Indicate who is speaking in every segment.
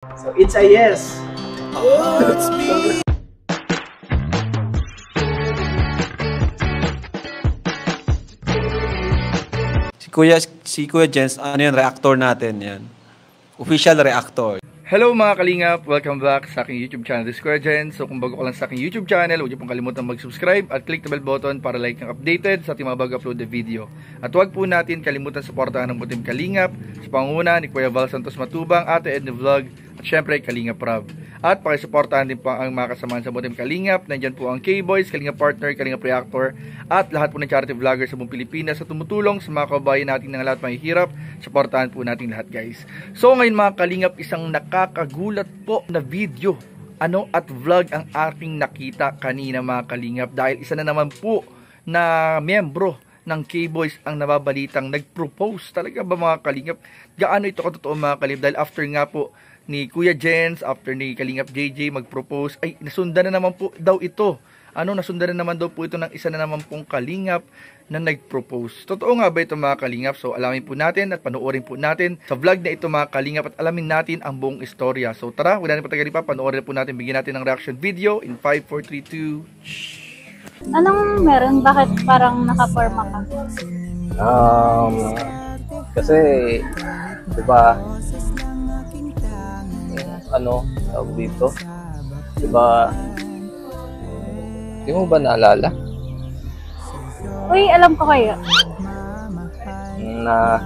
Speaker 1: So it's a yes.
Speaker 2: Si Kuya Jens, ano yan, reactor natin yan. Official reactor.
Speaker 3: Hello mga kalingap! Welcome back sa aking YouTube channel, The Square Gen. So kung bago ka lang sa aking YouTube channel, huwag niyo pong kalimutan mag-subscribe at click the bell button para like ang updated sa ating mga bago-upload na video. At huwag po natin kalimutan suportahan ng Butim Kalingap sa pangunguna ni Kuya Val Santos Matubang, Ate Edna Vlog, at syempre Kalingap Rob. At pakisuportahan din po ang mga kasamahan sa Butim Kalingap. Nandyan po ang K-Boys, Kalingap Partner, Kalingap Reactor, at lahat po ng charity vloggers sa buong Pilipinas sa tumutulong sa mga kababayan natin ng lahat mahihirap. Suportahan po natin lahat, guys. So ngayon mga Kalingap, isang nakakagulat po na video at vlog ang aking nakita kanina mga Kalingap, dahil isa na naman po na miyembro ng K-Boys ang nababalitang nag-propose. Talaga ba mga Kalingap? Gaano ito katotoo mga Kalingap? Dahil after nga po ni Kuya Jens, after ni Kalingap JJ mag-propose, ay nasundan na naman po daw ito. Nasundan na naman daw po ito ng isa na naman pong Kalingap na nag-propose. Totoo nga ba ito mga Kalingap? So alamin po natin at panoorin po natin sa vlog na ito mga Kalingap at alamin natin ang buong istorya. So tara, wala na patagalin pa, panoorin po natin, bigyan natin ng reaction video in 5, 4, 3, 2.
Speaker 4: Anong meron? Bakit parang nakaporma ka?
Speaker 5: Kasi, di ba, tawag dito, di ba, di mo ba naalala?
Speaker 4: Uy, alam ko kayo.
Speaker 5: Na,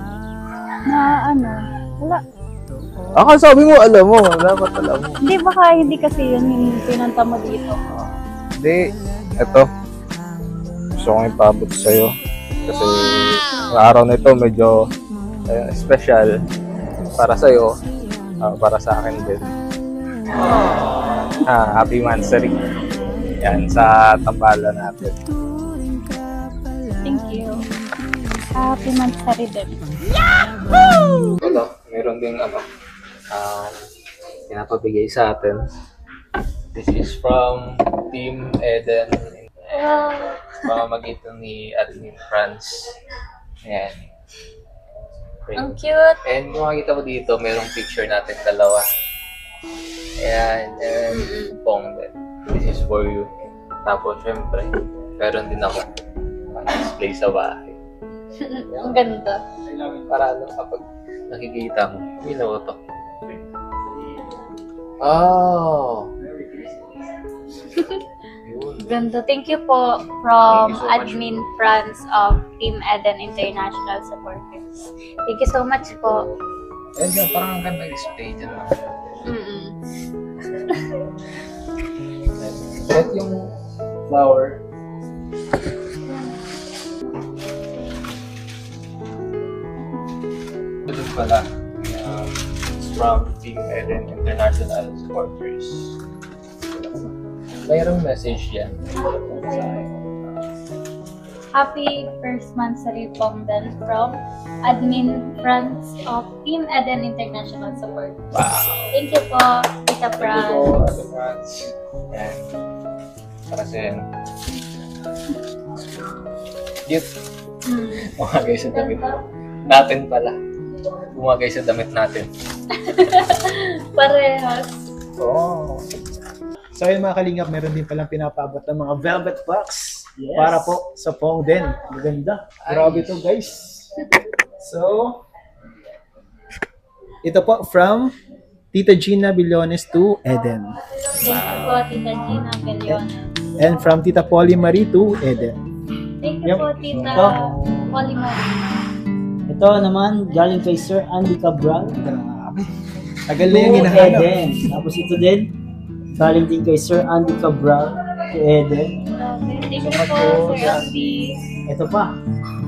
Speaker 4: Wala.
Speaker 5: sabi mo, alam mo, dapat alam mo.
Speaker 4: Hindi, baka hindi kasi yun yung pinunta mo dito.
Speaker 5: Hindi, eto, gusto kong ipabot sa'yo. Kasi, ang araw na ito, medyo special para sa'yo, para sa akin din. Happy Mansari. Yan, sa tambala natin.
Speaker 4: Thank you. Happy Mansari din.
Speaker 5: Yahoo! Meron ding pinapabigay sa atin. This is from Team Eden. Pamamagitan ni Admin France. Ayan.
Speaker 4: Ang cute.
Speaker 5: And kung makikita mo dito, merong picture natin dalawa. Ayan, and pong din. This is for you. Tapos, syempre, meron din ako display sa bahay.
Speaker 4: Ang ganda.
Speaker 5: Para kapag nakikita mo, to. Oh!
Speaker 4: Ganda. Thank you po from
Speaker 5: Thank you so
Speaker 4: Admin France of Team Eden International Supporters. Thank you so much po.
Speaker 5: And yan, parang ang ganda display dyan. At yung flower. Ito pala. It's from Team Eden International Supporters. Mayroong message yan.
Speaker 4: Happy first monthsary Pongdan from Admin France of Team Eden International Support.
Speaker 5: Wow!
Speaker 4: Thank you po, Tita Fran.
Speaker 5: Yan. Para sa yan. Gift. Bumagay sa damit natin pala. Bumagay sa damit natin.
Speaker 4: Parehas.
Speaker 5: Oh.
Speaker 1: So yun mga Kalingap, meron din palang pinapaabot ng mga velvet box para po sa Pongden. Maganda. Grabe to guys. So, ito po from Tita Gina Billones to Eden.
Speaker 4: Thank you po, Tita Gina Bellones.
Speaker 1: And from Tita Polly Marie to Eden.
Speaker 4: Thank you po, Tita Polly Marie.
Speaker 6: Ito naman, galing kay Sir Andy Cabral.
Speaker 1: Grabe. Tagal na yung hinahanap.
Speaker 6: Eden. Tapos ito din, galing din kay Sir Andy Cabral to Eden.
Speaker 4: Thank you po, Sir Andy.
Speaker 6: Ito pa,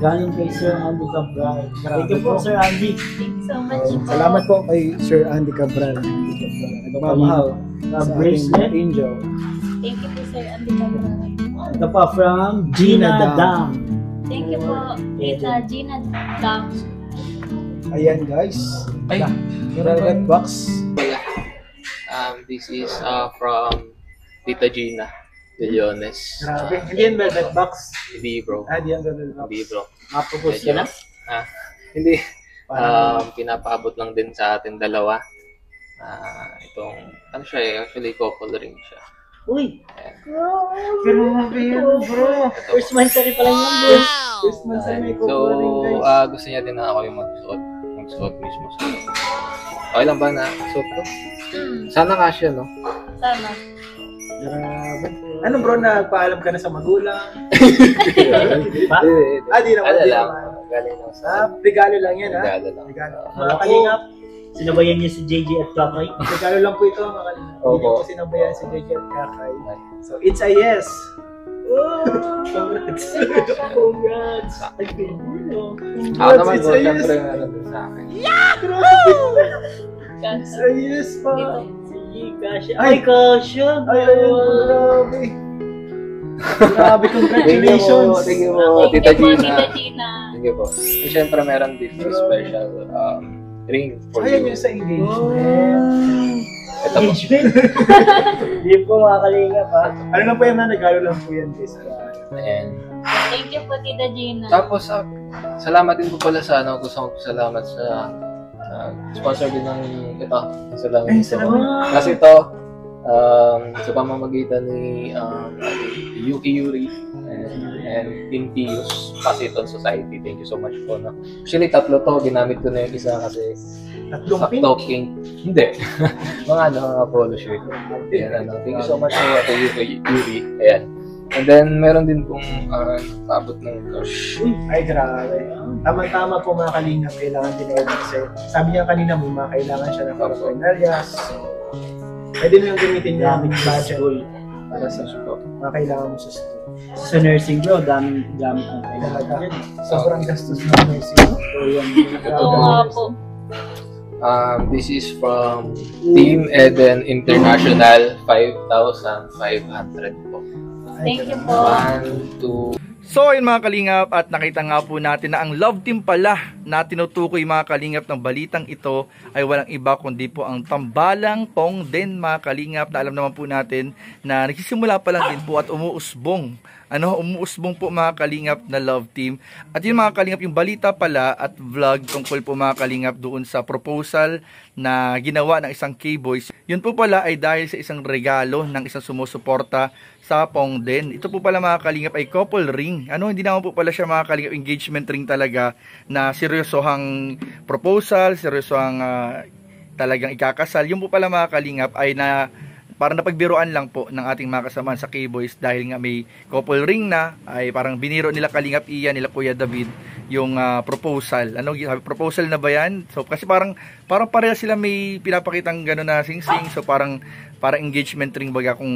Speaker 6: galing kay Sir Andy Cabral. Thank you po, Sir Andy.
Speaker 4: Thank you so much po.
Speaker 1: Salamat po kay Sir Andy Cabral. Nagmamahal sa ating
Speaker 6: bracelet.
Speaker 1: angel.
Speaker 4: Thank you po, Sir Andy Cabral.
Speaker 6: Ito pa from Gina Dam.
Speaker 4: Thank you po, Tita Gina Dam.
Speaker 1: Ayan guys.
Speaker 5: Ay,
Speaker 1: Velvet box.
Speaker 5: This is from Tita Gina Billones.
Speaker 1: Grabe. Hindi yan velvet box.
Speaker 5: Hindi bro.
Speaker 1: Di yan velvet box.
Speaker 5: Hindi bro.
Speaker 6: Mapropose ka na?
Speaker 5: Hindi. Pinapaabot lang din sa atin dalawa. Itong, ano siya eh, actually couple ring siya.
Speaker 6: Uy!
Speaker 1: Grabe yun, bro.
Speaker 6: First monthsary pa lang yan, bro.
Speaker 1: First month sa may
Speaker 5: So,
Speaker 1: kukuling, guys.
Speaker 5: gusto niya din na ako yung magsuot mismo sa okay lang ba na suot ko? Sana kasya, no?
Speaker 4: Sana.
Speaker 1: Grabe. Ano bro, nagpaalam ka na sa magulang?
Speaker 6: Pa?
Speaker 1: Di naman.
Speaker 5: Ano
Speaker 1: Di
Speaker 5: lang,
Speaker 1: naman.
Speaker 5: galing lang sa
Speaker 1: Regalo lang yan, ha?
Speaker 5: regalo lang.
Speaker 1: Regalo. Mga
Speaker 6: Ako,
Speaker 1: kalingap,
Speaker 6: sinabayan niya si JJ at Kakay.
Speaker 1: regalo lang po ito, mga kalingap. Hindi niyo
Speaker 5: Opo.
Speaker 1: po sinabayan si JJ at Kakay. So, it's a yes. Congrats.
Speaker 6: Congrats!
Speaker 5: Ako
Speaker 1: Congrats,
Speaker 5: naman
Speaker 1: it's
Speaker 5: po,
Speaker 1: a yes.
Speaker 5: syempre meron din sa akin.
Speaker 1: It's a yes pa.
Speaker 6: Si Kasha. Ay, Kasha!
Speaker 1: Ay, grabe. Grabe, congratulations.
Speaker 5: Thank you po, Tita
Speaker 4: Thank you po,
Speaker 5: Gina.
Speaker 4: Tita Gina.
Speaker 5: Thank you po. Eh, syempre meron din special ring for
Speaker 1: Ayan
Speaker 5: you.
Speaker 1: yung sa engagement.
Speaker 5: Ito po.
Speaker 6: Engagement! Hindi po mga kalingap, ha?
Speaker 1: Ano lang po yan, na regalo lang po yan, guys.
Speaker 5: Ayan.
Speaker 4: Thank you po, Tita Gina.
Speaker 5: Tapos, salamat din po pala sa gusto ko salamat sa sponsor din ng ito. Salamat
Speaker 1: Ay,
Speaker 5: dito.
Speaker 1: salamat.
Speaker 5: Kasi ito, sa pamamagitan ni Yuki Yuri and Team Pius Pasiton Society. Thank you so much po. No? Actually, tatlo to. Ginamit ko na yung isa kasi
Speaker 1: Tatlong pink.
Speaker 5: sakto pink. Hindi. mga polo shirt. Ayan, Thank you so much po kay Yuri. Ayan. And then, meron din pong paabot ng crush.
Speaker 1: Ay, grabe. Tama-tama po mga kalingap, kailangan din ay kasi sabi niya kanina may mga kailangan siya ng paraphernalias. Pwede mo yung gamitin niya ang budget para sa mga kailangan mo sa school.
Speaker 6: Sa nursing, bro, daming gamit ang kailangan.
Speaker 1: Talaga, sobrang gastos ng nursing. So, yan.
Speaker 4: Oo nga po.
Speaker 5: This is from Team Eden International, 5,500 po.
Speaker 4: Thank you po.
Speaker 5: 1, 2,
Speaker 3: So yun mga kalingap, at nakita nga po natin na ang love team pala na tinutukoy mga kalingap ng balitang ito ay walang iba kundi po ang Tambalang Pongden mga kalingap, na alam naman po natin na nagsisimula pa lang din po at umuusbong po mga kalingap na love team. At yun mga kalingap, yung balita pala at vlog tungkol po mga kalingap doon sa proposal na ginawa ng isang K-Boys, yun po pala ay dahil sa isang regalo ng isang sumusuporta sa Pongden. Ito po pala mga kalingap ay couple ring. Hindi naman po pala siya mga kalingap engagement ring talaga na seryosohang proposal, seryosohang talagang ikakasal. Yung po pala mga kalingap ay na parang napagbiruan lang po ng ating mga kasamahan sa K-Boys dahil nga may couple ring na, ay parang biniro nila Kalingap Ian, nila Kuya David yung proposal. Proposal na ba yan? So kasi parang pareha sila may pinapakitang gano'n na sing-sing, so parang engagement ring baga kung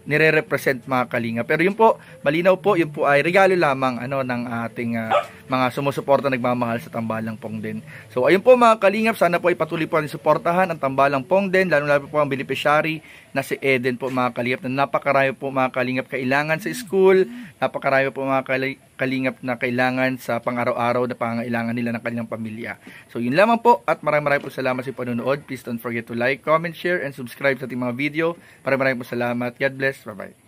Speaker 3: nire-represent mga Kalinga. Pero yun po, malinaw po, yun po ay regalo lamang ng ating mga sumusuporta nagmamahal sa Tambalang Pongden. So ayun po mga Kalingap, sana po ay patuloy po ang suportahan ang Tambalang Pongden, lalo po ang beneficiary na si Eden po mga Kalingap, na napakarami po mga Kalingap kailangan sa school, napakarami po mga Kalingap na kailangan sa pang-araw-araw na pangangailangan nila ng kanilang pamilya. So yun lamang po, at maraming po salamat sa panonood. Please don't forget to like, comment, share, and subscribe sa ating mga video. Maraming po salamat. God bless. Bye-bye.